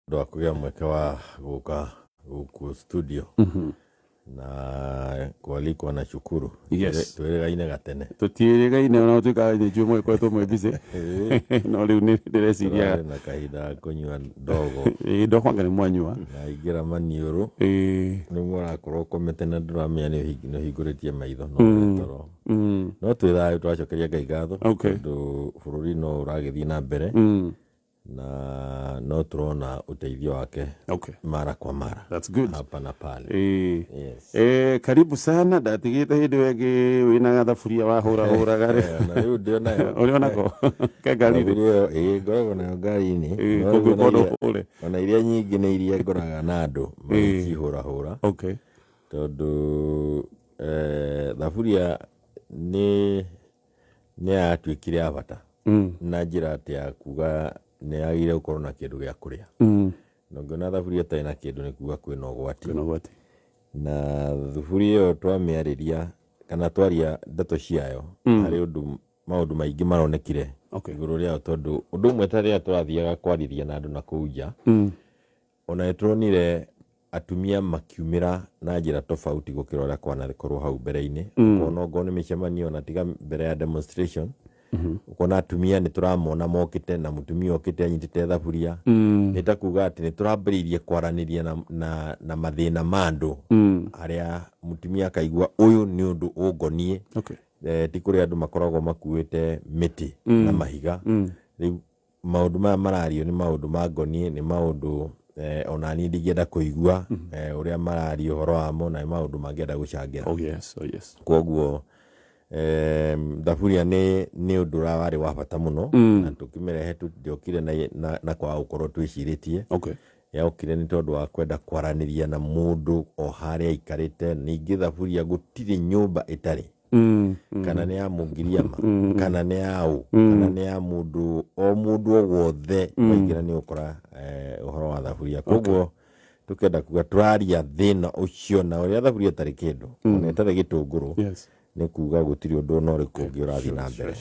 ndo akugia mweke wa guka guku studio na kwalikwa na shukuru. Yes. Tuweregaine gatene. Tutiregaine ona tuka njumo kwa to mwebise. No riu ni direciria na kahinda kunywa ndogo. Ndo kwanga ni mwanywa. Na igira maniuru. Ni murakorwo komete na ndramenya ni hinguritie maitho no toro. No twithayo twacokeria Ngai ngatho. Tondu bururi no uragithii na mbere. Na no turona uteithio wake mara kwa mara. That's good. Hapa na pale. Yes. Karibu sana ndatigite hindi wegi wina thaburia wa hura gari. Na riu ndio nayo. Uliona ko kagari ngoragwo nayo ngari-ini. Ona iria nyingi ni iria ngoraga na andu makihura. Tondu thaburia ni yatuikire ya bata na njira ati ya kuga ni agire gukorwo na kindu gia kuria. No ngona thaburia ta ina kindu ni kuga kwina ugwati. Na thaburia iyo twamiariria kana twaria ndeto ciayo hari maundu maingi maronekire iguru riao, tondu undu umwe ta ria turathiaga kwariria na andu na kuja ona turonire atumia makiumira na njira tofauti gukira uria kwanakorwo hau mbere-ini. Ukona ngo ni micemanio na tiga mbere ya demonstration. Ukona atumia ni turamona mokite na mutumia okite anyitite thaburia. Ni ta kuga ati ni turambiririe kwaraniria na mathina mandu aria mutumia akaigua uyu ni undu ungonie. Ti kuri andu makoragwo makuite miti na mahiga. Riu maundu maya marario ni maundu mangonie, ni maundu ona ni ndigenda kuigua uria marario horo wamo na maundu mangenda gucangira. Koguo thaburia ni undu wari wa bata muno na tukimerehe tukiokire na kwa ukorwo twiciritie. Yaukire ni tondu wa kwenda kwaraniria na mundu o haria ikarite. Ningi thaburia gutiri nyumba itari kana ni ya Mugiriama kana ni ya u kana ni ya mundu o wothe waingira ni ukora uhoro wa thaburia. Koguo tukenda kuga turaria thina ucio na uria thaburia tari kindu na tari gitunguru. Ni kuga gutiri undu no riku ungi urathi na mbere.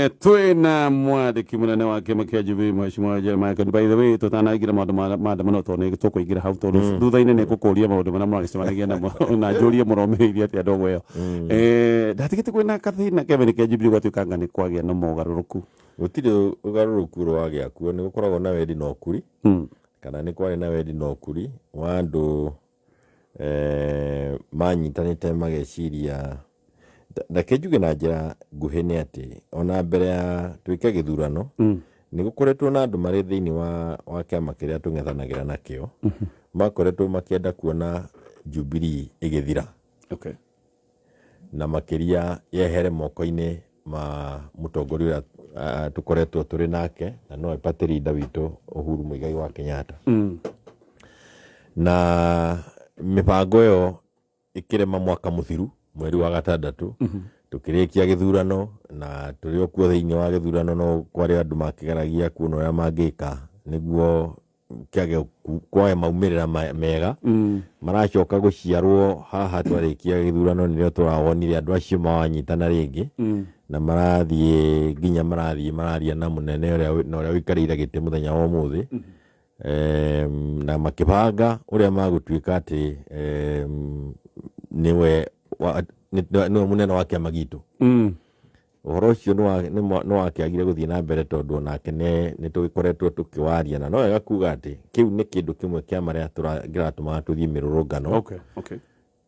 Twina mwandiki munene wa kiama kia Jubilee Mheshimiwa Jeremiah Kioni. By the way tutanagira maandamano tone tukuingira hau tondu thutha-ini ni gukuria maundu maria muragicemanagia na njurie muromeirie atia ndogo iyo. Ndatigite kwina kathina Kevin kia Jubilee gwatuikanga ni kwagia na mogaruruku. Gutiri ugaruruku rwagia kuo, ni gukoragwo na wendi na ukuri kana ni kwari na wendi na ukuri wa andu manyitanite mageciria. Ndakenjuge na njira nguhi ni ati ona mbere ya twike githurano ni gukoretwo na andu mari thiini wa kiama kiria tung'ethanagira nakio makoretwo makienda kuona Jubilee igithira na makiria yehere moko-ini ma mutongoria tukoretwo turi nake na no ipate rinda witu Uhuru Muigai wa Kenyatta. Na mipango yo ikirema mwaka muthiru mweri wa gatandatu tukirikia githurano na turi okuo thiini wa githurano no kwari andu makigeragia kuona uria mangika niguo kiage kwae maumirira mega maracoka guciarwo haha twarikia githurano nirio turawonire andu acio mawanyitana ringi na marathie nginya mararia na munene uria wikarire giti muthenya wa umuthi. Na makibanga uria magutuika ati niwe munene wa kiama gitu. Uhoro ucio no wakiagire guthii na mbere tondu onake ni tugikoretwo tukiwaria na no wega kuga ati kiu ni kindu kimwe kia maria turatuma tuthii mirurungano.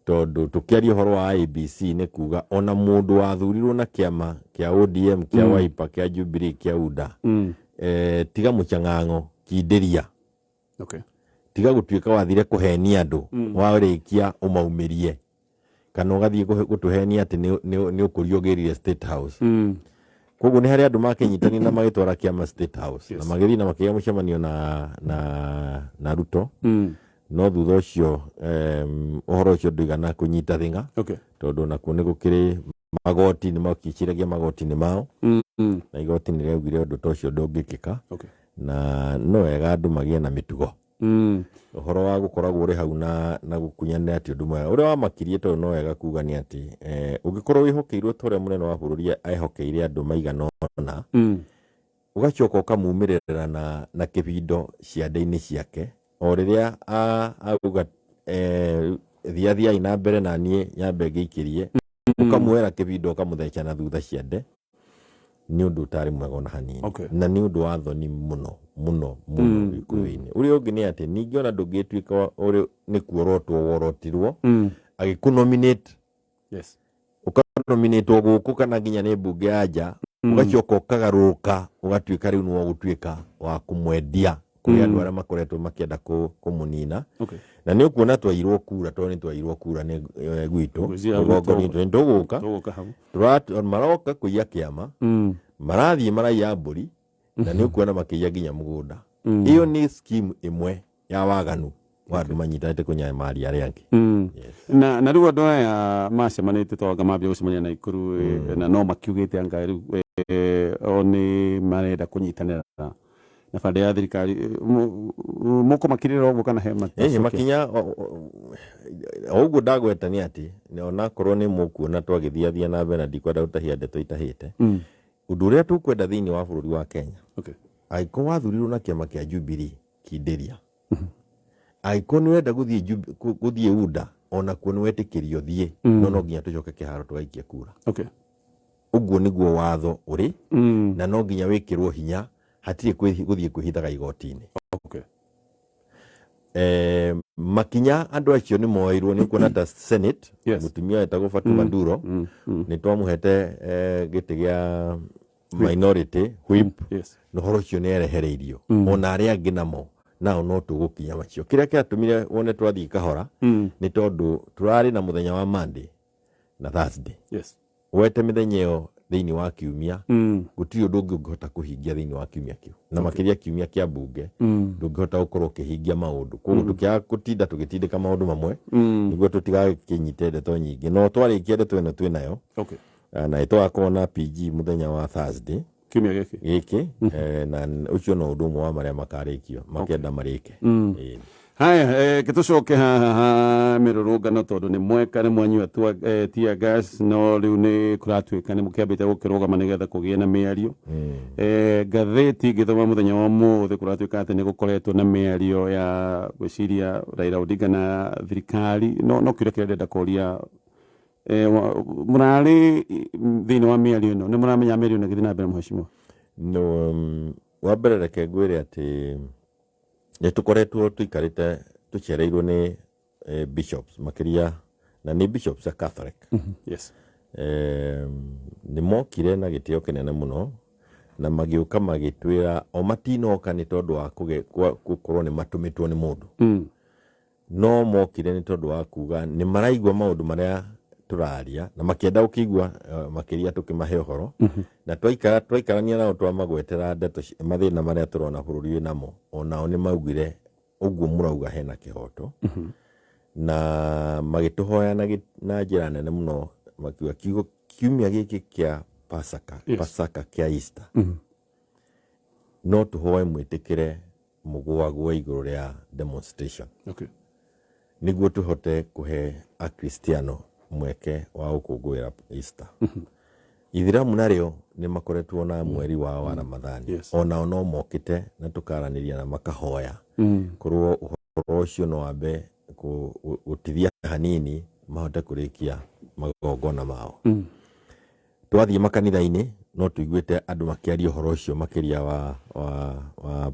Tondu tukiaria uhoro wa IEBC ni kuga ona mundu wathurirwo na kiama kia ODM kia Wiper kia Jubilee kia UDA tiga muchang'ango kindiria tiga gutuika wathire kuhenia andu warikia umaumirie kana ugathie gutuhenia ati ni ukuriogirire State House. Koguo ni hari andu makinyitani na magitwara kiama State House na magithii na makiya mucemanio na Ruto. No thutha ucio uhoro ucio nduigana kunyita thinga tondu nakuo ni gukiri magoti ni makiciragia magoti ni mao na igoti ni riaugire undu tocio ndungikika na no wega andu magie na mitugo. Uhoro wa gukoragwo uri hau na gukunyana ati undu mwega uria wamakirie tondu no wega kuga ni ati ungikorwo wihokeirwo toria munene wa bururi aihokeire andu maigana ona ugacoka ukamumirira na kibindo ciande-ini ciake o riria auga thia ina mbere na nie nyambe ngiikirie ukamuera kibindo ukamutheca na thutha ciande ni undu utari mwega ona hanini na ni undu wa thoni muno gikuyu-ini uria ungi ni ati ningi ona ndungituika uri ni kuorotwo worotirwo agikunominate ukanominate guku kana nginya ni mbunge ya nja ugacoka ukagaruka ugatuika riu no gutuika wa kumwendia kuri andu aria makoretwo makienda kumunina na ni ukuona twairwo kura to ni twairwo kura ni gwitu gogo ni nduguka maroka kuiya kiama marathie maraiya mburi na ni ukuona makiya nginya mugunda iyo ni scheme imwe ya waganu wa andu manyitanite kunya mali aria angi na riu andu aya macemanite twaga mambia gucemania na ikuru na no makiugite anga riu oni marenda kunyitanira na bande ya thirikari muko makirira uguo kana he makinya uguo ndagweta ni ati ona korwo ni mukuona twagithiathia na mbere ndikwenda gutahia ndeto itahite undu uria tukwenda thiini wa bururi wa Kenya aiko wathurirwo na kiama kia Jubilee kindiria aiko ni wenda guthie UDA ona kuo ni wetikirio thie no nginya tucoke kiharo tugaikia kura uguo niguo watho uri na no nginya wikirwo hinya hatire guthie kwihithaga igoti-ini makinya andu acio ni moirwo ni kuona ta Senate mutumia etagwo Fatuma Manduro ni twamuhete giti gia minority whip no horo cio ni erehereirio ona aria angi namo nao no tugukinya macio kiria kiatumire wone twathii kahora ni tondu turari na muthenya wa Monday na Thursday wete mithenya iyo thiini wa kiumia gutiri undu ungihota kuhingia thiini wa kiumia kiu na makiria kiumia kia bunge ndungihota gukorwo kihingia maundu koguo tukiaga gutinda tugitindika maundu mamwe niguo tutigakinyite ndeto nyingi no twarikia ndeto ino twinayo na itwakorwo na PG muthenya wa Thursday kiumia giki na ucio no undu umwe wa maria makarikio makenda marike haya gitucoke haha mirurungano tondu ni mweka ni mwanyua tia gas no riu ni kuratuika ni mukiambite gukirugama nigetha kugie na miario gatheti githoma muthenya wa muthi kuratuika ati ni gukoretwo na miario ya gwiciria Raila Odinga na thirikari no kire kirenda kuria murari thiini wa miario no ni muramenya miario na githina mbere mheshimiwa no wa mbere reke ngwire ati ni tukoretwo tuikarite tucereirwo ni bishops makiria na ni bishops a Catholic ni mokire na gitio kinene muno na magiuka magitwira o matinoka ni tondu wa gukorwo ni matumitwo ni mundu no mokire ni tondu wa kuga ni maraigwa maundu maria turaria na makienda ukigwa makiria tukimahe uhoro na twaikarania nao twamagwetera ndeto mathina maria turona bururi namo onao ni maugire uguo murauga hena kihoto na magituhoya na njira nene muno makiuga kiumia giki kia Pasaka kia Easter no tuhoe mwitikire mugwagwa iguru ria demonstration niguo tuhote kuhe akristiano mweke wa gukungwira Easter ithiramu nario ni makoretwo na mweri wao wa Ramadhani ona no mokite na tukaraniria na makahoya korwo uhoro ucio no ambe gutithia hanini mahote kurikia magongona mao twathie makanitha-ini no tuiguite andu makiaria uhoro ucio makiria wa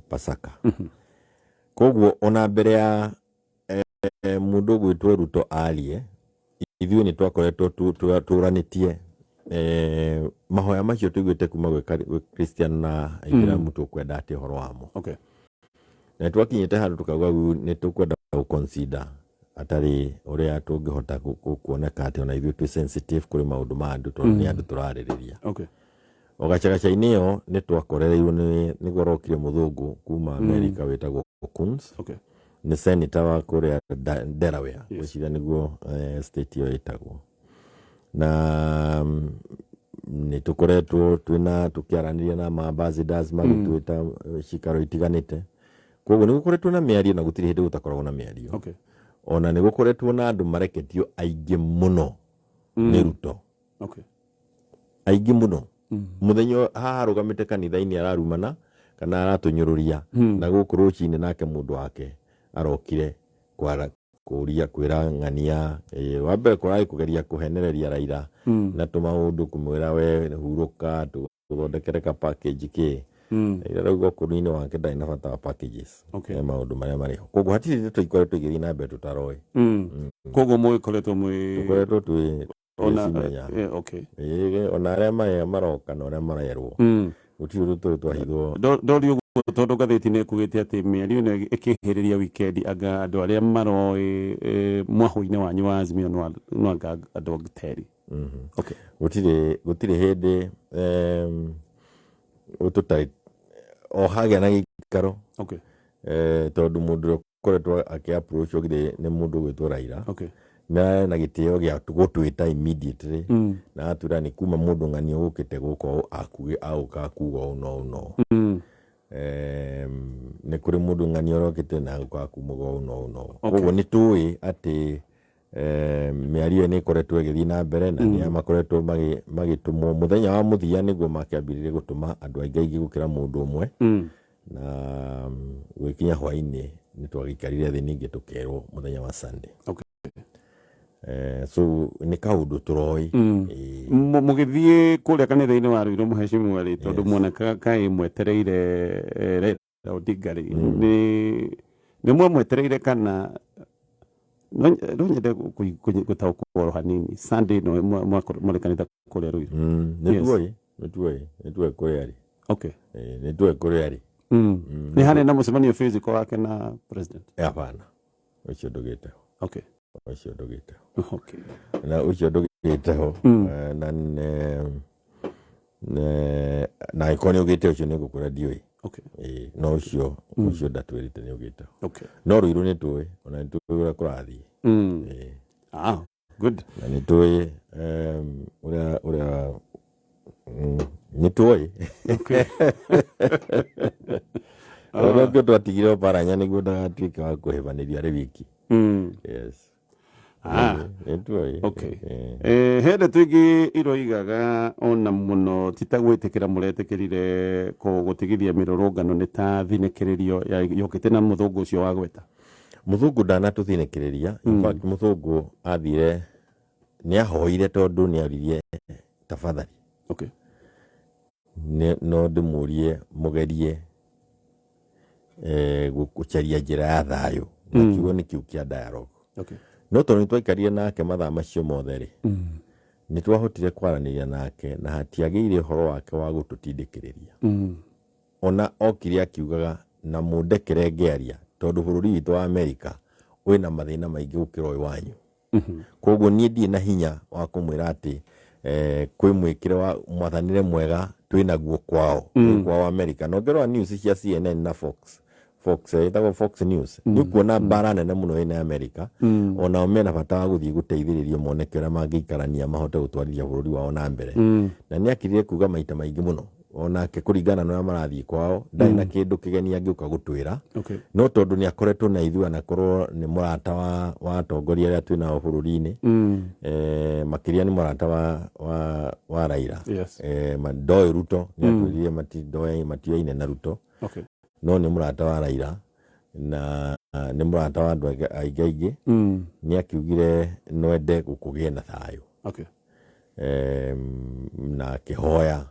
Pasaka koguo ona mbere ya mundu gwitwo Ruto alie ithuĩ ni twakoretwo turanitie mahoya macio tuiguite kuma gwe Christian na Ithiramu tukwenda ati horo wamo na twakinyite handu tukauga ni tukwenda guconsider atari uria tungihota kuoneka ati ona ithuĩ twi sensitive kuri maundu ma andu tondu ni andu turaririria ogacagaca-ini iyo ni twakorereirwo ni gorokire muthungu kuma America wetagwo Coons ni senator wa kuria Delaware wicira niguo state yo itagwo na ni tukoretwo tukiaraniria na ambassadors magitwita cikaro itiganite koguo ni gukoretwo na miario na gutiri hindi gutakoragwo na miario ona ni gukoretwo na andu mareketio aingi muno ni Ruto aingi muno Muthenya harugamite kanitha-ini ararumana kana aratunyururia na guku rucini nake mundu wake arokire kuria kwira ng'ania wambe kurai kugeria kuhenereria Raila na tumaundu kumwira we huruka tuthondekere ka package ki Raila rauga kuri-ini wake ndari na bata wa packages maundu maria mariho koguo hatiri tuikoretwo igithii na mbere tutaroi koguo muikoretwo twi ona aria maroka na aria marerwo gutiri undu twahithwo ndori uguo tondu ngathiti-ini ikugite ati mĩario ĩno ĩkĩhĩrĩria wikendi anga andu aria maroi mwahu-ini wanyu wa Azimio no anga andu angiteri gutiri hindi ututari o hagia na gikaro tondu mundu ukoretwo aki-approach ogire ni mundu gwitwo Raila na gitio gia gutwita immediately na atura ni kuma mundu ng'ani ugukite guko auka kuga no ni kuri mundu ng'ani urokite na auka kumuga no koguo ni tui ati mĩario ni ikoretwo igithii na mbere na ni makoretwo magitumwo muthenya wa muthia niguo makiambiririe gutuma andu aingi gukira mundu umwe na gwikinya hwaini ni twagikarire thi ningi tukerwo muthenya wa Sunday so ni kaundu turoi mugithie kuria kanitha-ini wa Ruiru muheshimiwa ri tondu mwana kai mwetereire Raila Odinga ri ni mwetereire kana no nyende gutaukwo hanini Sunday no mwarekanitha kuria Ruiru nituoi kuria ri nituoi kuria ri ni hane na mucemanio physical wake na president hapana ucio ndugiteho ucio ndugiteho na ucio ndugiteho na ikoni ugite ucio ni gukura ndioi no ucio ndatwirite ni ugiteho no Ruiru ni tuoi ona nituoi kurathii good na ni tuoi uria ni tuoi Onoke twatigire paranya niguo ndagatuike wa kuhebaniria ri wiki hende twingi iroigaga ona muno titagwitikira muretikirire gutigithia mirurungano ni ta thinekererio yokite na muthungu ucio wa gweta muthungu ndanatuthinekiriria in fact muthungu athire ni ahoire tondu ni aririe tafadhali no ndimurie mugerie gukucharia njira ya thayo na kiugo ni kiu kia dialogue no tondu twaikarire nake mathaa macio mothe ri ni twahotire kwaraniria nake na hatiagire horo wake wa gututindikiriria ona okire akiugaga na mundekere ngearia tondu bururi witu wa Amerika wina mathina maingi gukira uyu wanyu koguo nie ndie na hinya wa kumwira ati kwi mwikire wa mwathanire mwega twinaguo kwao kwao America no ngero news cia CNN na Fox itago Fox News ni kuona bara nene muno ina America ona omena bata wa guthii guteithiririo moneke ura mangiikarania mahote gutwarithia bururi wao na mbere na ni akirire kuga maita maingi muno ona ke kuringana na marathii kwao ndai na kindu kigeni angiuka gutwira no tondu ni akoretwo na ithua na korwo ni murata wa atongoria aria twina bururi-ini makiria ni murata wa Raila mandoi Ruto ni atwirire matioine na Ruto no ni murata wa Raila na ni murata wa andu aingi ni akiugire nwende gukugie na thayo na kihoya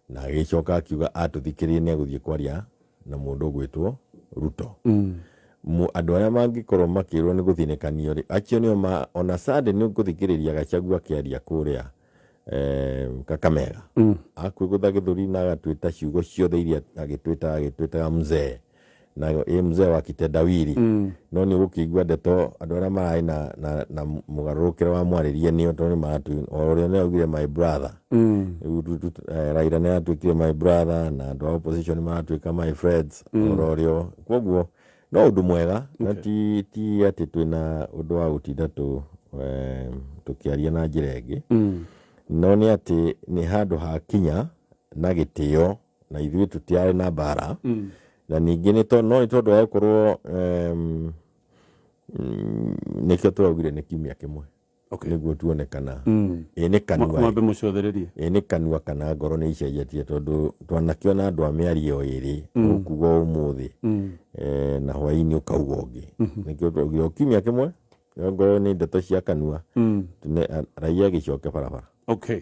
na gicoka akiuga atuthikirie ni aguthie kwaria na mundu gwitwo Ruto andu aria mangikorwo makirwo ni guthinekanio ri acio nio ona Sunday ni guthikiriria Gachagua akiaria kuria Kakamega akwigutha githuri na agatwita ciugo ciothe iria agitwitaga mzee na mzee wa kitendawiri no ni gukigwa ndeto andu aria marai na mugarurukire wa mwaririe ni tondu maratu oria ni augire my brother Raila ni atwikire my brother na andu opposition maratwika my friends orio koguo no undu mwega na ti ati twina undu wa gutinda tukiaria na njira ingi no ni ati ni handu ha kinya na gitio na ithui tutiare na bara na ningi ni tondu wa gukorwo nikio turaugire ni kiumia kimwe niguo tuone kana ene kanua mambe mucothererie ene kanua kana ngoro ni icenjetie tondu twanakiona andu a miario iri ukuga umuthi na hwaini ukauga ungi nikio tugio kimya kimwe ngoro ni ndeto cia kanua raia gicoke barabara. Okay.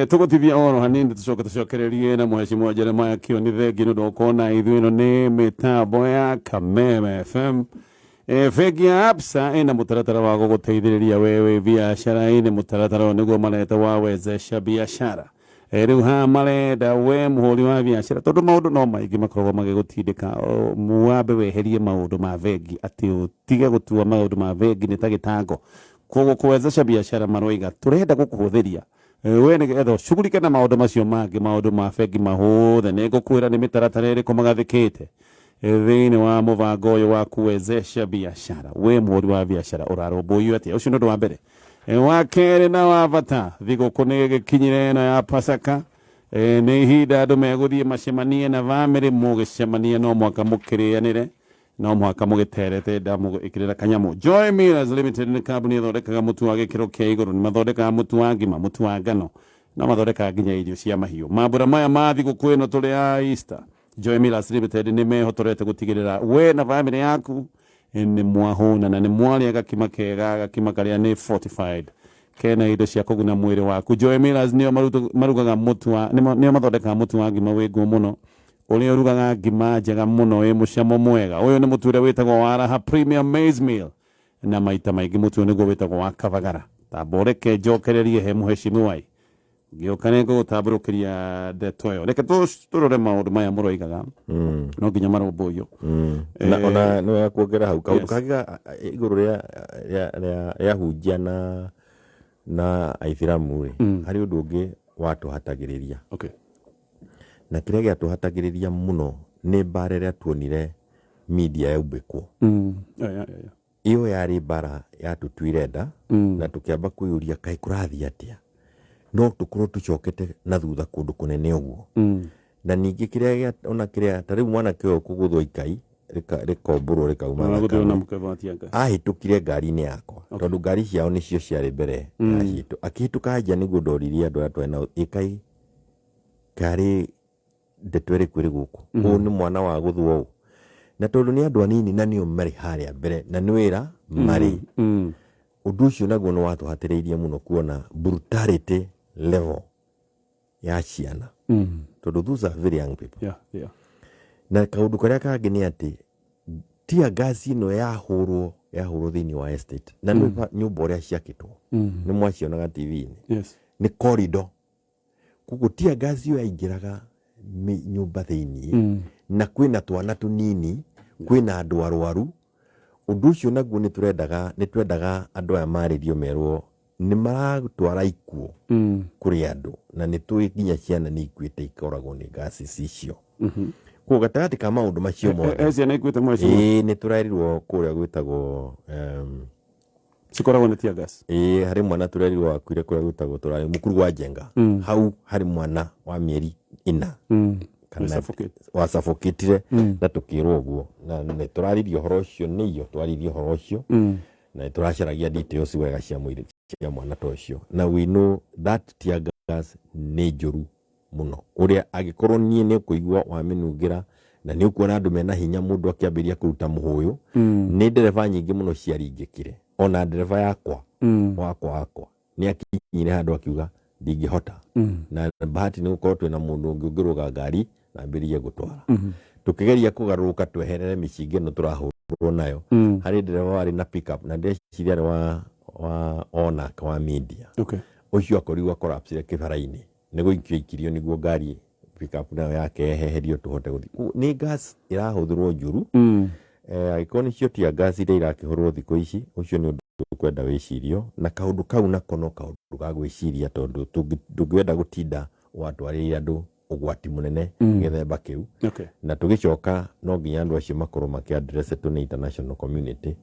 Tugutithia oro hanini tucokererie na mheshimiwa Jeremiah Kioni thengi ndu ukona ithu ino ni mitambo ya Kameme FM. Fegi ya Absa ina mutaratara wa guguteithiriria wewe biashara ina mutaratara niguo mareta wa wezesha biashara. Riu ha marenda we muhuri wa biashara tondu maundu no maingi makoragwo magigutindika muambe weherie maundu ma vengi ati utige gutua maundu ma vengi ni tagitango kogo kuwezesha biashara maroiga turenda gukuhuthiria we ni getho shughulike na maundu macio mangi maundu ma vengi mahuthe ni gukwira ni mitaratara iriku magathikite thiini wa mubango uyu wa kuwezesha biashara we muhuri wa biashara urarumbuiyo atia ucio ndu wa mbere. Wa kere na wa bata thiguku ni gikinyire na ya Pasaka ni ihinda andu meguthie macemanie na bamiri mugicemanie no mwaka mukirianire no mwaka mugiterete ndamu ikirira kanyamu. Joy Millers Limited ni kambuni ithondekaga mutu wa gikiro kia iguru ni mathondekaga mutu wa ngima mutu wa ngano na mathondekaga nginya irio cia mahiu. Mambura maya ma thiguku ino tuli ya Easter Joy Millers Limited ni mehotorete gutigirira we na bamiri yaku ni mwahuna na ni mwali gakima kega gakima karia ni fortified kena indo cia kuguna mwiri waku. Joy Millers nio marugaga mutu wa nio mathondekaga mutu wa ngima wingu muno uria urugaga ngima njega muno wi mucamo mwega. Uyu ni mutu uria witagwo wa Raha Premium Maize Meal na maita maingi mutu niguo witagwo wa Kavagara. Tamboreke njokererie he muheshimiwa giokane go taburukiria ndeto yo reke turore maundu maya muroigaga no nginya marumbuyo na ona no yakuongera hau kaundu kagiga iguru ria hunjia na aithiramu hari undu ungi watu hatagiriria. Okay. Na kiria gia tuhatagiriria muno ni bara ria tuonire media ya ubekwo iyo yari bara ya tutwirenda na tukiamba kuyuria kai kurathi atia no tukorwo tucokete na thutha kundu kunene uguo na ningi kiria ona kiria tari mwana kio kuguthwo ikai rikomburo rikauma ahitukire ngari-ini yakwa tondu ngari ciao nicio ciari mbere ya citu akihituka nja niguo ndoririe andu atwe na ikai kari ndeto iri kwiri guku u ni mwana wa guthwo na tondu ni andu anini na nio mari haria mbere na ni wira mari undu ucio naguo ni watuhatiriirie muno kuona brutality level ya ciana tondu those are very young people. Na kaundu karia kangi ni ati tia gasi no yahurwo thiini wa estate na nyumba uria ciakitwo ni mwacionaga TV-ini ni corridor kugu tia gasi yo yaingiraga nyumba thiini na kwina twana tunini kwina andu arwaru undu ucio naguo ni twendaga andu aya maririo merwo ni maratwara ikuo kuri andu na ni twikinya ciana ni ikuite ikoragwo ni gasi cicio ko gatagati ka maundu macio mothe ezi na ikuite mwacio ni turarirwo kuria gwitagwo sikoragwo ni tia gas hari mwana turarirwo akuire kuria gwitagwo turari mukuru wa Jenga hau hari mwana wa mieri 4 kana wasafoketire na tukirwo uguo na ni turaririo horo ucio ni iyo twaririo horo ucio na turacaragia details wega cia mwiri cia mwana to ucio na we know that tear gas ni njuru muno uria agikorwo nie ni kuigwa wa minungira na ni ukuona andu mena hinya mundu akiambiria kuruta muhuyu ni ndereva nyingi muno ciaringikire ona ndereva yakwa wakwa ni akinyire handu akiuga ndingihota na bahati ni gukorwo twina mundu ungi ungiruga ngari na ambirie gutwara tukigeria kugaruka tweherere micingi no turahurwo nayo hari ndereva wari na pickup na ndeciria wa ona kwa media ucio akorirwo collapse kibara-ini ni guikio ikirio niguo ngari pickup nayo yake eheherio tuhote guthi ni gas irahuthirwo njuru agikoni cio tia gas iria irakihurwo thiko ici ucio ni undu kwenda wicirio na kaundu kau nako no kaundu ga gwiciria tondu tungwenda gutinda watwarire andu ugwati munene githemba kiu na tugicoka no nginya andu acio makorwo makiaddress to international community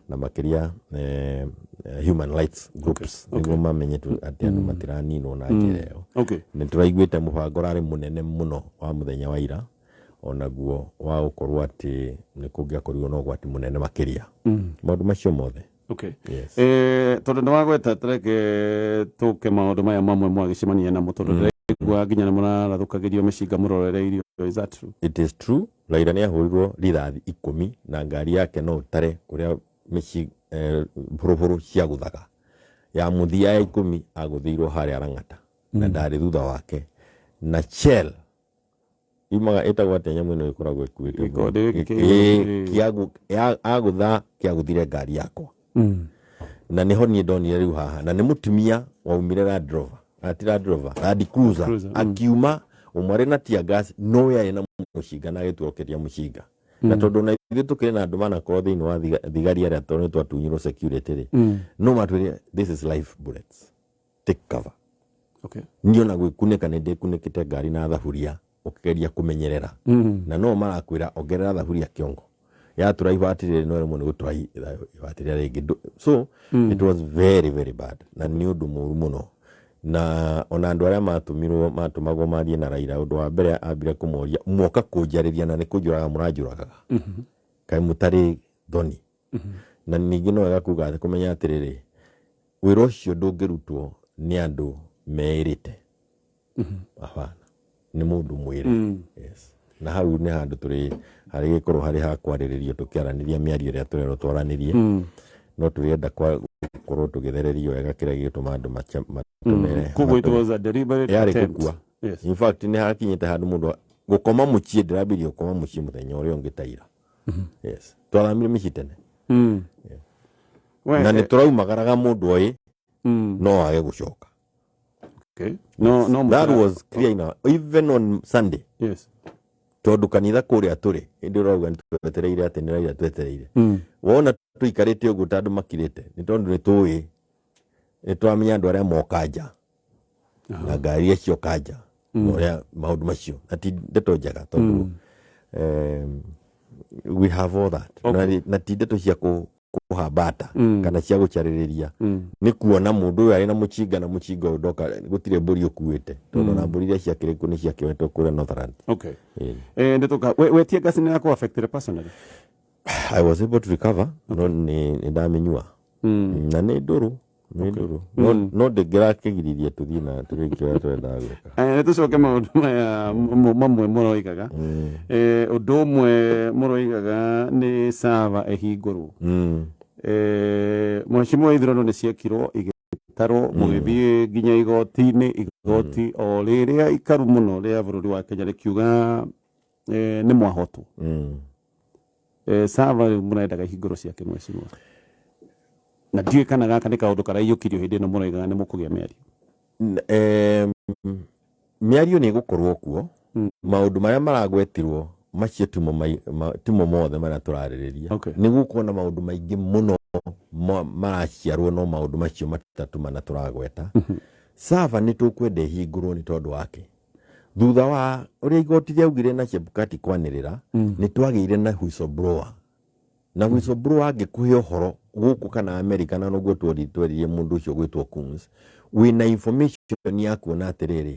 na makiria human rights groups niguo mamenye ati andu matiranino na njira iyo ni turaiguite mubango rari munene muno wa muthenya wa ira onaguo wa ukorwo ati ni kungiakorirwo no gwati munene makiria maundu macio mothe Okay. Yes. Tondu ndwagweta treke tuke maundu maya mamwe mwagicemania namo tondu ndegwa nginya na murarathukagirio micinga murorereirio. Is that true? It is true. Raila ni ahurirwo rithathi 10 na ngari yake no utare kuria buruburu cia guthaga ya muthia ya 10 aguthiirwo haria Rang'ata na ndari thutha wake na Shell imaga etagwo atĩa nyamũ ĩno ĩkoragwo ĩkuĩte kiagu agutha kiaguthire ngari yakwa na niho niĩ ndonire rĩu haha na nĩ mũtumia waumire Land Rover Land Cruiser akiuma umare na tear gas no yari na mũcinga na agĩtuokeria mũcinga na tondu na ithuĩ tũkĩrĩ na andũ manakorwo thĩinĩ wa thigari arĩa tondũ twatunyirwo security no matwĩre this is life bullets, take cover. Okay. Niona gwĩkunĩka nĩ ndĩkunĩkĩte ngari na thaburia ũkĩgeria kũmenyerera na no marakwĩra ongerera thaburia kĩongo yatura ibatĩrĩre no rĩmwe nĩ gũtũra ibatĩrĩre rĩngĩ so it was very very bad na nĩ ũndũ mũru mũno na ona andũ arĩa matumagwo marie na Raila ũndũ wa mbere ambire kũmoria mwoka kũnjarĩria na nĩ kũnjũraga mũranjũragaga kaĩ mũtarĩ thoni na ningĩ no wega kuga kũmenya atĩrĩrĩ wĩra ũcio ndũngĩrutwo nĩ andũ meĩrĩte hapana nĩ mũndũ mwĩrĩ. Yes. Na hau nĩ handũ tũrĩ harĩ gĩkorwo harĩ ha kwarĩrĩrio tũkĩaranĩria mĩario ĩrĩa tũrerwo twaranĩrie no tũrĩenda korwo tũgĩthererio wega kĩrĩa gĩtũma andũ matũmere kuguo it was a deliberate attempt. Yes. In fact nĩ hakinyĩte handũ mũndũ gũkoma mũciĩ ndĩrambirie gũkoma mũciĩ mũthenya ũrĩa ũngĩ ta ira. Yes. Twaramire mĩciĩ tene na nĩ tũraumagaraga mũndũ oĩ no age gũcoka. Okay. That was clear now. Even on Sunday. Yes. Tondu kanitha kũrĩa tũrĩ ĩndĩ ũrauga nĩ twetereire atĩ nĩ Raila twetereire wona tũikarĩte ũguo ta andũ makirĩte nĩ tondũ nĩ tũĩ nĩ twamenya andũ arĩa moka nja na ngari icio kanja ũrĩa maũndũ macio na ti ndeto njega tondũ we have all that. Okay. Na ti ndeto cia kuhambata kana cia gucarĩrĩria nĩ kuona mũndũ ũyũ arĩ na mũcinga na mũcinga ũndoka gũtirĩ mbũri ũkuĩte tondũ na mbũri iria ciakĩrĩ kuo nĩ ciakĩwetwo kũrĩa Northland. Okay. Ndetoka wetie gasi nĩ yakwa affected personally. I was able to recover no nĩ ndamenyua na nĩ ndũrũ no ndĩngĩrakĩgiririe tũthiĩ na tũrĩkĩra twendaga gwĩka. Nĩ tũcoke maũndũ maya mamwe mũroigaga ũndũ ũmwe mũroigaga nĩ sava ĩhingũrwo Mheshimiwa Ithurano nĩ ciekirwo igĩtarwo mũgĩthiĩ nginya igoti o rĩrĩa ikaru mũno rĩa bũrũri wa Kenya rĩkiuga nĩ mwahotwo sava rĩu mũrendaga ihingũrwo ciake Mheshimiwa na ndiũĩ kana gaka nĩ kaũndũ karaiyũkirio hĩndĩ ĩno mũroigaga nĩ mũkũgĩa mĩario. Mĩario nĩ ĩgũkorwo kuo maũndũ marĩa maragwetirwo macio timo mothe marĩa tũrarĩrĩria nĩ gũkorwo na maũndũ maingĩ mũno maraciarwo no maũndũ macio matatũ mana tũragweta. Sava nĩ tũkwenda ihingũrwo nĩ tondũ wake thutha wa ũrĩa igoti rĩaugire na Chebukati kwanĩrĩra nĩ twagĩire na whistleblower na whistleblower angĩkũhe ũhoro gũkũ kana America na noguo tweririe mũndũ ũcio gwĩtwo Coons wĩna information ya kuona atĩrĩrĩ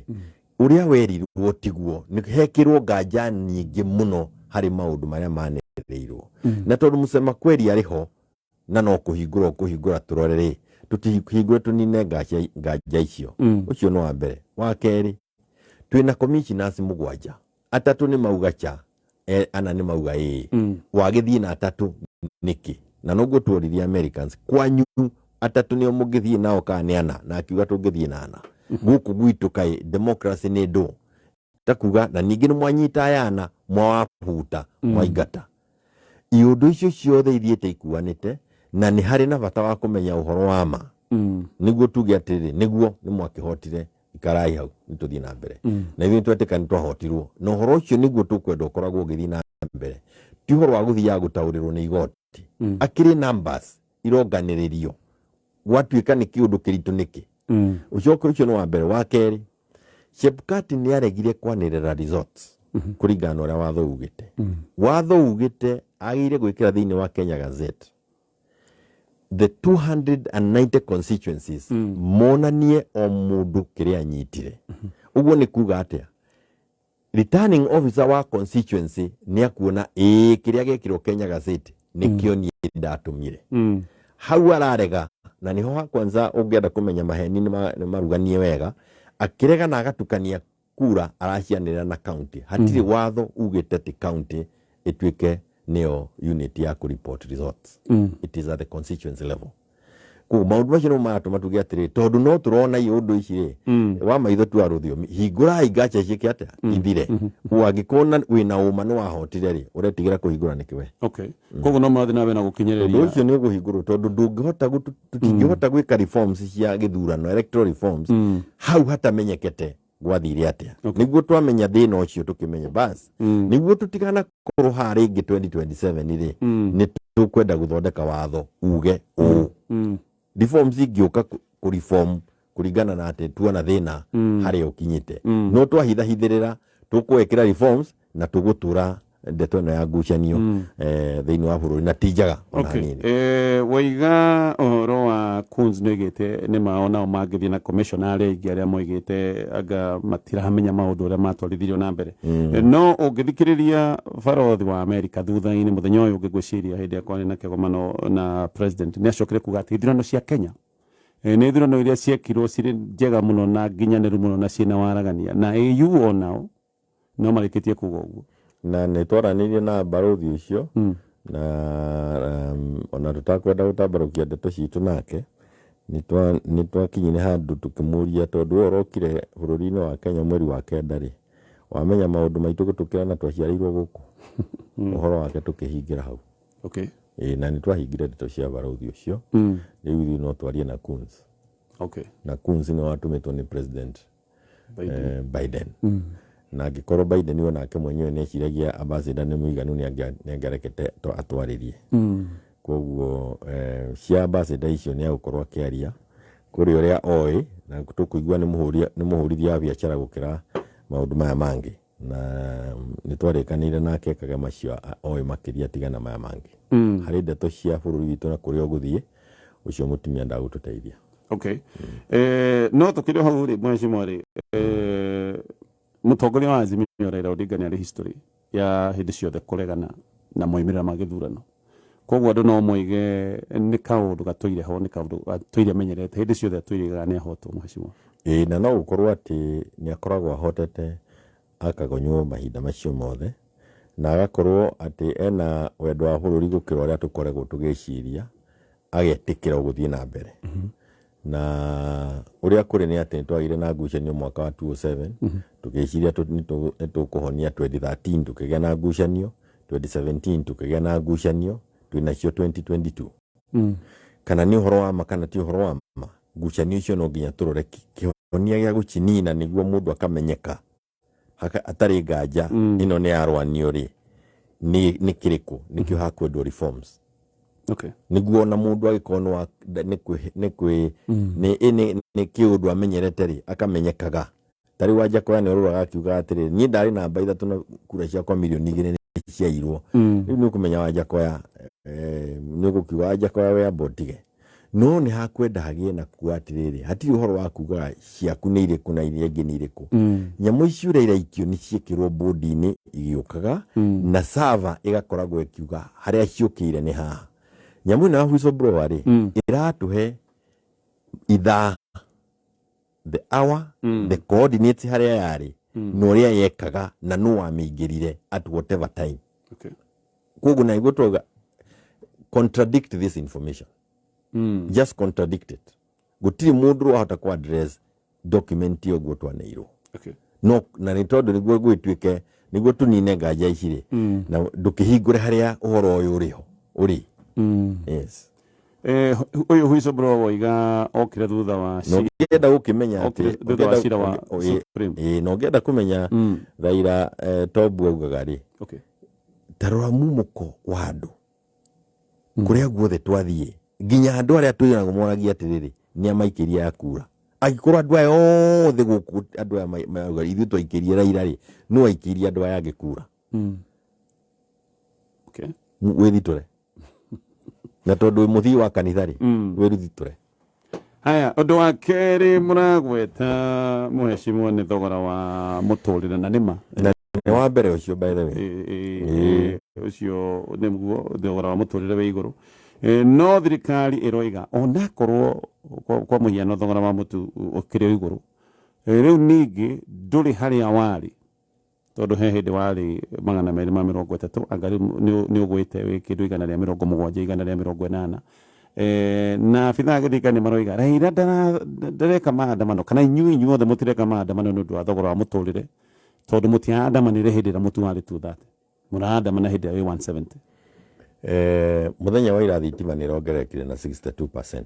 ũrĩa werirwo tiguo nĩ hekĩrwo nganja nyingĩ mũno harĩ maũndũ marĩa manĩrĩirwo na tondũ Mũsema Kweri arĩho na no kũhingũra tũrorere tũtihingũre tũnine nganja icio ũcio no wa mbere. Wa kerĩ twĩna commissioners 7 atatũ nĩ mauga cha ana nĩ mauga wagĩthiĩ na atatũ nĩkĩ na noguo tworirie Americans kwanyu atatũ nĩo mũngĩthiĩ nao kaneana na akiuga tũngĩthiĩ na ana gũkũ gwitũ kaĩ democracy nĩ ndũ takuga na ningĩ nĩ mwanyita yana mwawahuta mwaingata iũndũ icio ciothe ithiĩte ikuanĩte na nĩ harĩ na bata wa kũmenya ũhoro wa ma nĩguo tuge atĩrĩ nĩguo nĩ mwakĩhotire ikarai hau nĩ tũthiĩ na mbere na ithuĩ twetĩka nĩ twahotirwo na ũhoro ũcio nĩguo tũkwenda ũkoragwo ũgĩthiĩ na mbere ti ũhoro wa gũthiaga gũtaũrĩrwo nĩ igoti akĩrĩ numbers ironganĩrĩrio gwatuĩka nĩ kĩũndũ kĩritũ nĩkĩ ũcoke ũcio nĩ wa mbere. Wa kerĩ Chebukati nĩ aregire kwanĩrĩra resorts kũringana ũrĩa watho ugĩte watho ugĩte agĩire gwĩkĩra thĩinĩ wa Kenya Gazette the 290 constituencies monanie o mũndũ kĩrĩa anyitire ũguo nĩ kuga atĩa returning officer wa constituency nĩ akuona kĩrĩa gĩkĩrwo Kenya Gazette nĩkĩo niĩ ndatũmire hau ararega na niho kwanza ungienda kumenya maheni ni maruganie wega akirega na agatukania kura aracianira na county hatiri watho ugite ti county itwike neo unit ya ku report results it is at the constituency level ku maundu macio no maratuma tuge atiri tondu no turona iundu ici wa maitho tu aruthio hingura igacha ciike atia ithire wangikona wina uma no wahotire ri uretigira kuhingura nikiwe okay koguo no mathi nawe na gukinyereria ucio ni guhingura tondu ndungihota tutingihota gwika reforms cia githurano electoral reforms hau hatamenyekete gwathire atia niguo twamenya thina ucio tukimenya bas niguo tutigana kuruha ringi 2027 ri ni tukwenda guthondeka watho uge reforms ingioka ku reform kuringana na ati tuona thina hari ukinyite no twahithahithirira tukwekira reforms na tugutura ndeto na ya ngucanio thiini wa bururi na tijaga okay waiga uhoro wa Kunz nigite ni maona magithie na commissioner ingi aria moigite aga matirahamenya maundu aria matwarithirio na mbere no ungithikiriria barothi wa America thutha-ini muthenya uyu ngigwiciria hindi akwa na kigomano na president ni acokire kuga ati ithurano cia Kenya ni ithurano iria ciekirwo ciri njega muno na nginyaniru muno na ciina waragania na EU onao no marikitie kuga uguo na nitwaranirie na barothi ucio na ona tutakwenda gutabarukia ndeto citu nake nitwakinyire handu tukimuria tondu orokire bururi-ini wa Kenya mweri wa kenda ri wamenya maundu maitu gutukira na twaciarirwo guku uhoro wake tukihingira hau okay na nitwahingire ndeto cia barothi ucio riu no twarie na Kunz okay na Kunz ni watumitwo ni president Biden na gikorwo Biden ni onake mwenyewe ni ciragia ambassador ni muiganu ni angerekete to atwaririe koguo cia ambassador icio ni agukorwo akiaria kuri uria oi na tukuigua ni muhurithia wa biashara gukira maundu maya mangi na nitwarekanire nake kagema cio oi makiria tigana maya mangi hari ndeto cia bururi witu na kuri oguthie ucio mutumia ndagututeithia okay no tukiri hau ri mheshimiwa ri mutongoria wa Azimio Raila Odinga ni ari history ya hindi ciothe kuregana na moimirira ma githurano koguo andu no moige ni kaundu gatuire ho ni kaundu gatuire menyerete hindi ciothe atuiriga ni ahotwo mheshimiwa na no gukorwo ati ni akoragwo ahotete akagonywo mahinda macio mothe na agakorwo ati ena wendo wa bururi gukira uria tukoregwo tugiciria agetikira guthie na mbere na uria kuri ni ati twagire na ngucanio mwaka wa 2007 tukiciria tukuhonia 2013 tukigea na ngucanio 2017 tukigea na ngucanio twinacio 2022 kana ni uhoro wa ma kana ti uhoro wa ma ngucanio icio no nginya turore kihonia gia gucinina niguo mundu akamenyeka atari nganja ino ni arwanio ri ni kiriku nikio hakwendwo reforms okay niguo na mundu agikonwa ni kiundu amenyerete ri akamenyekaga tari wanja kwa ni ururaga akiuga atiri ni ndari namba 3 na kura cia kwa milioni 2 ciairwo riu ni kumenya wanja kwa ni gukiuga wanja kwa we abotige no ni hakwenda hagie na kuga atiriri hatiri uhoro wa kuga ciaku ni iriku na iria ingi ni iriku nyamu icio ira ikio ni ciekirwo bodi-ini igiukaga na server igakoragwo ikiuga haria ciukire ni haha nyamu na whistleblower ri iratuhe itha the hour the coordinates haria yari no ria yekaga na no wamingirire at whatever time okay koguo na igotwaga contradict this information just contradict it gutiri mundu wahota ku address document yo gotwaneirwo okay no na ni tondu niguo gwitwike niguo tunine nganja icire na ndukihingure haria uhoro uyu uriho uri yes uyu whistleblower woiga okire thutha wa no ngenda gukimenya ati thutha wa cira wa Supreme no ngenda kumenya Raila Tobu augaga ri okay tarora mumuko wa andu kuria guothe twathie nginya andu aria twiraga moragia atiriri ni amaikiria akura agikorwo andu aya othe guku andu aya mauga ithu twaikirie Raila ri no aikirie andu aya agikura okay withitore na tondu muthii wa kanitha ri wiruthiture haya undu wa keri muragweta mheshimiwa ni thogora wa muturire na nima ni wa mbere ucio by the way ucio niguo thogora wa muturire we iguru no thirikari iroiga ona korwo kwa muhiano thogora wa mutu ukire iguru riu ningi nduri haria wari tondu he hindi wari 230 anga ni ugwite wi kindu igana ria 70 igana ria 80 na bitha githikani maroiga Raila ndareka maandamano kana inyuĩ othe mutireka maandamano nĩ ũndũ wa thogora wa mũtũrĩre tondu mũtiandamanire hĩndĩ ĩrĩa mũtu warĩ 230 mũraandamana hĩndĩ ĩrĩa wĩ 170. Muthenya wa ira thitima nĩ ĩrongererekire na 62%.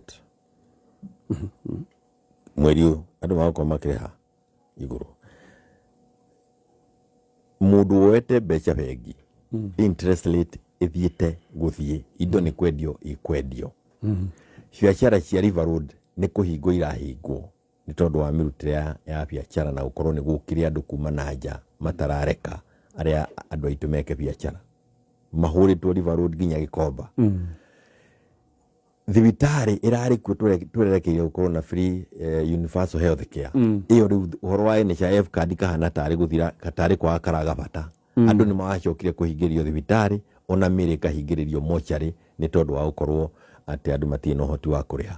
Mweri ũyũ andũ magakorwo makĩrĩha igũrũ. Mũndũ woete mbeca bengi interest rate ĩthiĩte gũthiĩ, indo nĩ kwendio ikwendio. Biacara cia River Road nĩ kũhingwo irahingwo nĩ tondũ wa mĩrutĩre ya biacara na gũkorwo nĩ gũkĩrĩ andũ kuma na nja matarareka arĩa andũ aitũ meke biacara mahũrĩtwo River Road nginya Gikomba. Thibitarĩ ĩrarĩ kuo twerekeire gũkorwo na free universal health care. Ĩyo rĩu ũhoro wa NHIF card kahana tarĩ gũthira tarĩ kwaga karaga bata. Andũ nĩ macokire kũhingĩrio thibitarĩ ona mĩrĩ kahingĩrĩrio mochari nĩ tondũ wa gũkorwo atĩ andũ matirĩ na ũhoti wa kũrĩha.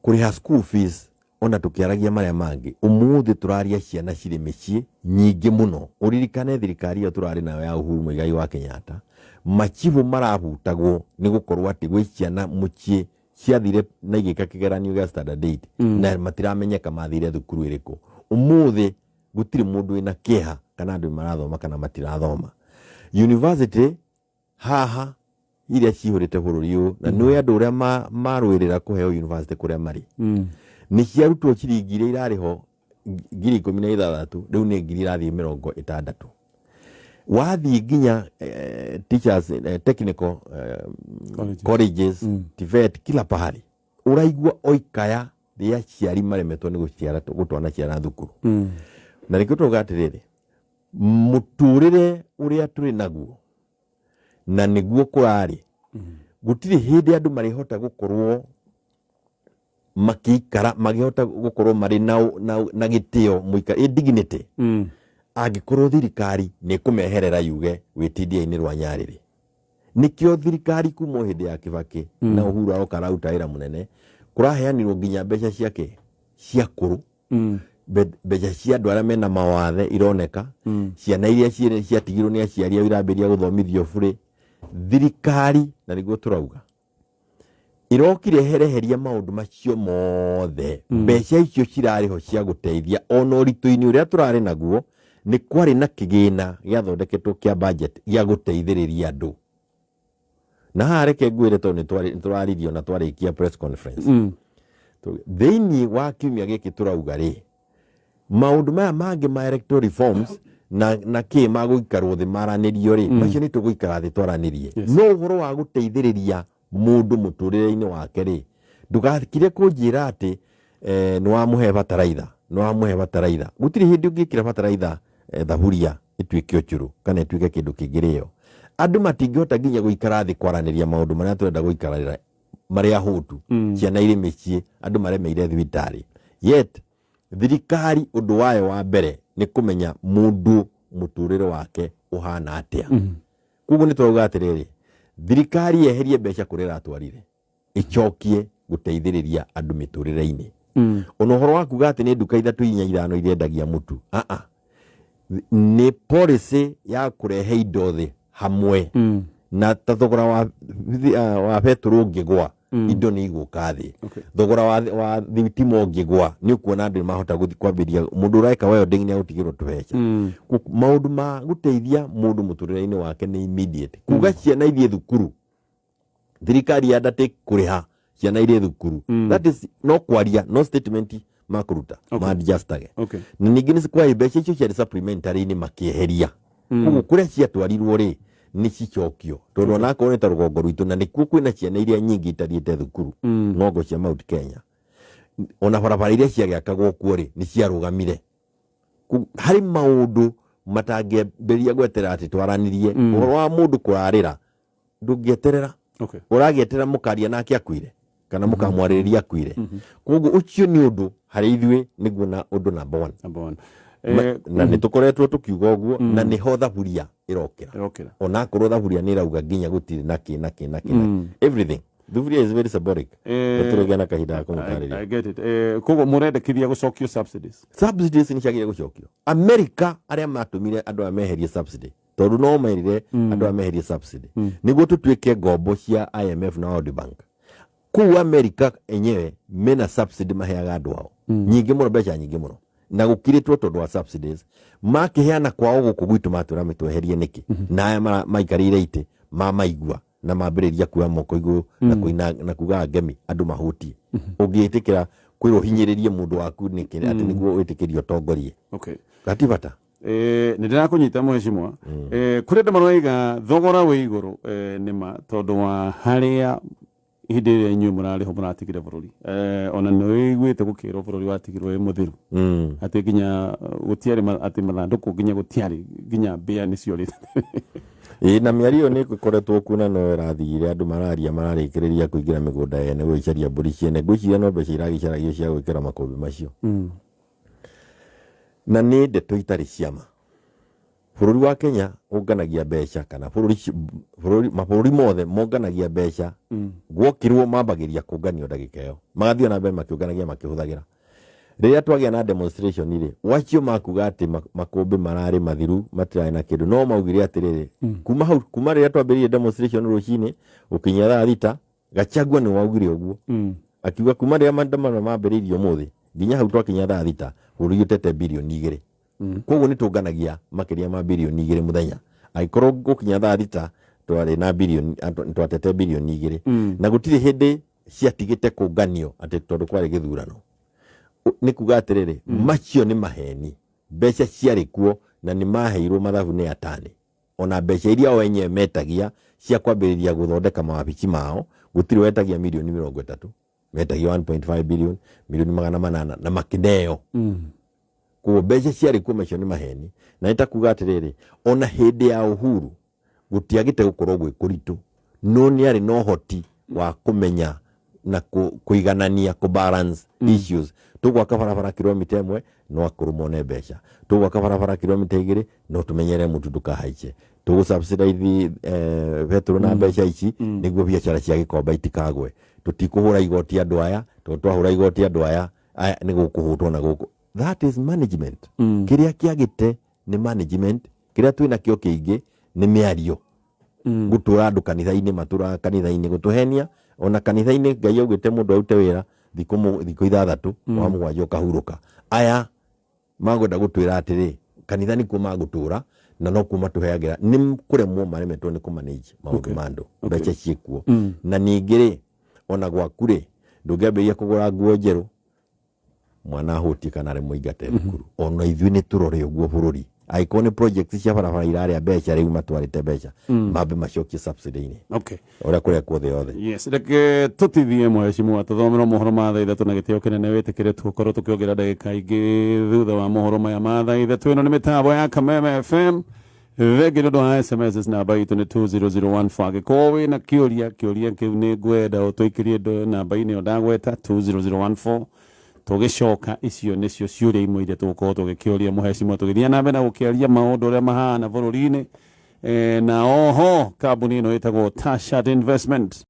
Kũrĩha school fees ona tukiaragia marĩa mangĩ umuthi turaria ciana cirĩ mĩciĩ nyingĩ mũno. Ũririkane thirikari ĩyo turarĩ nayo ya Uhuru Muigai wa Kenyatta machivu marabutagwo nĩ gũkorwo atĩ gwĩ ciana mũciĩ ciathire na igĩka kĩgeranio gĩa standard 8 na matiramenyeka mathire thukuru ĩrĩkũ. Umuthi gũtirĩ mũndũ wĩna kĩeha kana andũ marathoma kana matirathoma. University haha iria cihũrĩte bũrũri ũyũ na nĩ andũ arĩa marũĩrĩra kũheo university kũrĩa marĩ. Nĩ ciarutwo ciringi iria irarĩho 16,000 rĩu nĩ ngiri irathiĩ 60,000. Wathiĩ nginya teachers technical colleges TVET kila pahali ũraigua oikaya rĩa ciari maremetwo nĩ gũtwana ciana thukuru. Na nĩkĩo tuuga atĩrĩrĩ mũtũrĩre ũrĩa tũrĩ naguo na nĩguo kũrarĩ gũtirĩ hĩndĩ andũ marĩhota gũkorwo makĩikara magĩhota gũkorwo marĩ na gĩtĩo mũikara dignity angĩkorwo thirikari nĩ kũmeherera yuge wĩtindia-inĩ rwa Nyarĩrĩ. Nĩkĩo thirikari kuma hĩndĩ ya Kibaki na Uhuru aroka arauta wĩra mũnene kũraheanirwo nginya mbeca ciake cia kũrũ, mbeca cia andũ arĩa mena mawathe ironeka, ciana iria ciatigirwo nĩ aciari ao irambĩrĩria gũthomithio bure. Thirikari na nĩguo tũrauga irokire hereheria maũndũ macio mothe. Mbeca icio cirarĩho cia gũteithia ona ũritũ-inĩ ũrĩa tũrarĩ naguo nĩ kwarĩ na kĩgĩna gĩathondeketwo kĩa budget gĩa gũteithĩrĩria andũ. Na haha reke ngwĩre tondũ nĩ tũraririo na twarĩkia press conference. Thĩinĩ wa kiumia gĩkĩ tũrauga rĩ maũndũ maya mangĩ ma electoral reforms na kĩ magũikarwo thĩ maranĩrio rĩ macio nĩ tũgũikara thĩ twaranĩrie. No ũhoro wa gũteithĩrĩria mũndũ mũtũrĩre-inĩ wake rĩ ndũgakire kũnjĩra atĩ nĩ wamũhe bataraitha gũtirĩ hĩndĩ ũngĩkĩra bataraitha thaburia ĩtuĩke ũcũrũ kana ĩtuĩke kĩndũ kĩngĩrĩo. Andũ matingĩhota nginya gũikara thĩ kwaranĩria maũndũ marĩa tũrenda gũikarĩra marĩa hũtu. Ciana irĩ mĩciĩ andũ maremeire thibitarĩ. Yet thirikari ũndũ wayo wa mbere nĩ kũmenya mũndũ mũtũrĩre wake ũhana atĩa. Koguo nĩ tũrauga atĩrĩrĩ thirikari yeherie mbeca kũrĩa iratwarire icokie gũteithĩrĩria andũ mĩtũrĩre-inĩ. Ona ũhoro wa kuga atĩ nĩ nduka 3-4 irendagia mũtu nĩ policy ya kũrehe indo thĩ hamwe na ta thogora wa petrol ũngĩgwa indo nĩ igũka thĩ. Thogora wa thitima ũngĩgwa nĩ ũkuona andũ mahota kwambĩria mũndũ ũreka welding nĩ agũtigĩrwo tũbeca. Maũndũ ma gũteithia mũndũ mũtũrĩre-inĩ wake nĩ immediate. Kuga ciana ithiĩ thukuru thirikari yandate kũrĩha ciana irĩ thukuru. That is no kwaria no statement makũruta maadjustage. Na ningĩ nĩ kwa mbeca icio ciarĩ supplementary nĩ makĩeheria. Koguo kũrĩa ciatwarirwo rĩ nĩ cicokio tondũ ona akorwo nĩ ta rũgongo rwitũ na nĩkuo kwĩna ciana iria nyingĩ itariĩte thukuru ng'ongo cia Mount Kenya ona barabara iria ciagĩakagwo kuo rĩ nĩ ciarũgamire. Harĩ maũndũ matangĩambĩrĩria gweterera atĩ twaranĩrie. Ũhoro wa mũndũ kũrarĩra ndũngĩeterera. Ũragĩeterera mũkaria nake akuire kana mũkamwarĩrĩria akuire. Koguo ũcio nĩ ũndũ harĩ ithuĩ nĩguo na ũndũ number 1. Na nĩ tũkoretwo tũkiuga ũguo na nĩho thaburia ĩrokĩra. Ona akorwo thaburia nĩ ĩrauga nginya gũtirĩ na kĩ everything. thuburia is very symbolic turegana kahinda ko mutarĩria. I get it. Koguo mũrendekithia gũcokio subsidies Ni ciagire gucokio. America aria matumire andũ a meherie subsidy tondu no merire andũ a meherie subsidy niguo tutuike ngombo cia IMF na World Bank. Kuu America enyewe mena subsidy maheaga andũ ao nyingĩ mũno, mbeca nyingĩ mũno, na gukiritwo tondu wa subsidies makiheana kwao guku gwitu matwira mitweherie niki na aya maikarire ite maigua na mambiriria kuoya moko iguru na kuina na kuga ngemi andu mahutie ungiitikira kwiro hinyiririe mundu waku niki ati niguo witikirio tongorie. Okay, gatibata nä ndä rakå nyita mheshimiwa kå rä ndå maroiga thogora wä igå nä ma tondå wa harä a hindä ä rä a inyuä må rarä ho må ratigire bå rå ri ona nä wä iguä te gå kä rwo bå rå ri watigirwo wä må thiru atä nginya gå tiarä atä mathandå kå nginya gå tiarä nginya mbia nä ciorä na miario ni ikoretwo kuna no rathire andu mararia mararikiria kuingira migunda yene gwicaria mburi ciene gwiciria no mbeca iragicaragio cia gwikira makombi macio na ni ndeto itari ciama. Bururi wa Kenya unganagia mbeca kana mabũrũri mothe monganagia mbeca gwokirwo mambagiria kunganio ndagika iyo magathio na mbere makiunganagia makihuthagira. Riria twagia na demonstration ire wacio makuga ati makombi marari mathiru matirai na kindu no maugire atiriri kuma riria twambiririe demonstration rucini ukinya thaa thita Gachagua ni waugire uguo akiuga kuma riria maandamano mambiririo muthi nginya hau twakinya thaa thita bũrũri utete bilioni 2 koguo ni tunganagia makiria ma bilioni 2 muthenya aikorwo gukinya thaa thita twari na bilioni twatete bilioni 2 na gutire hindi ciatigite kunganio ati tondu kwari githurano ni kuga atiriri macio ni maheni mbeca ciari kuo na ni maheirwo mathabu ni atani ona mbeca iria o enye metagia cia kwambiriria guthondeka mawabici mao gutire wetagia milioni 30 metagia 1.5 billion milioni 800 na makineo kuo mbeca ciari kuo macio ni maheni na itakuga atiriri ona hindi ya uhuru gutiagite gukorwo gwi kuritu no ni ari no hoti wa kumenya na kuiganania balance issues tugwaka barabara kilomita 1 no akurumwo ne mbeca tugwaka barabara kilomita 2 no tumenyere mutu ndukahaice tugusubsidize petro na mbeca ici niguo biacara cia gikomba itikagwe tutikuhura igoti andu aya twahura igoti andu aya ni gukuhutwo na guku. That is management. Kiria kiagite ni management, kiria twina kio kiingi ni miario gutura andu kanitha-ini matura kanitha-ini gutuhenia ona kanitha-ini Ngai augite mundu aute wira thikũ 6 wa mugwanja ukahuruka aya magwenda gutwira atiri kanitha ni kuma gutura na no kuma tuheagira ni kuremwo maremetwo ni kumanage maundu mandu mbeca ciekuo na ningire ona gwakure ndungiambia kugura nguo njeru mwana huti kana re muingate thukuru ona ithui ni turore uguo bururi aikone project cia barabara irare mbeca riu matwarite mbeca mambe macokie subsidy-ini. Okay, ora kuria kuothe yothe. Yes, reke tutithie mheshimiwa tuthomera mohoro ma thaa ithatu na gitio kinene witikire tukorwo tukiongera ndagika ingi thutha wa mohoro maya ma thaa ithatu. Ino ni mitambo ya Kameme FM thegire ndo ha SMS namba itu ni 20014 ko wina kiuria kiu ni ngwenda utwikirie ndo namba ini ndagweta 20014 tugicoka icio nicio ciuria imwe iria tugukorwo tugikiuria mheshimiwa tugithia na mbere na gukiaria maundu uria mahana bururi-ini na oho kambuni ino itagwo Tashat Investment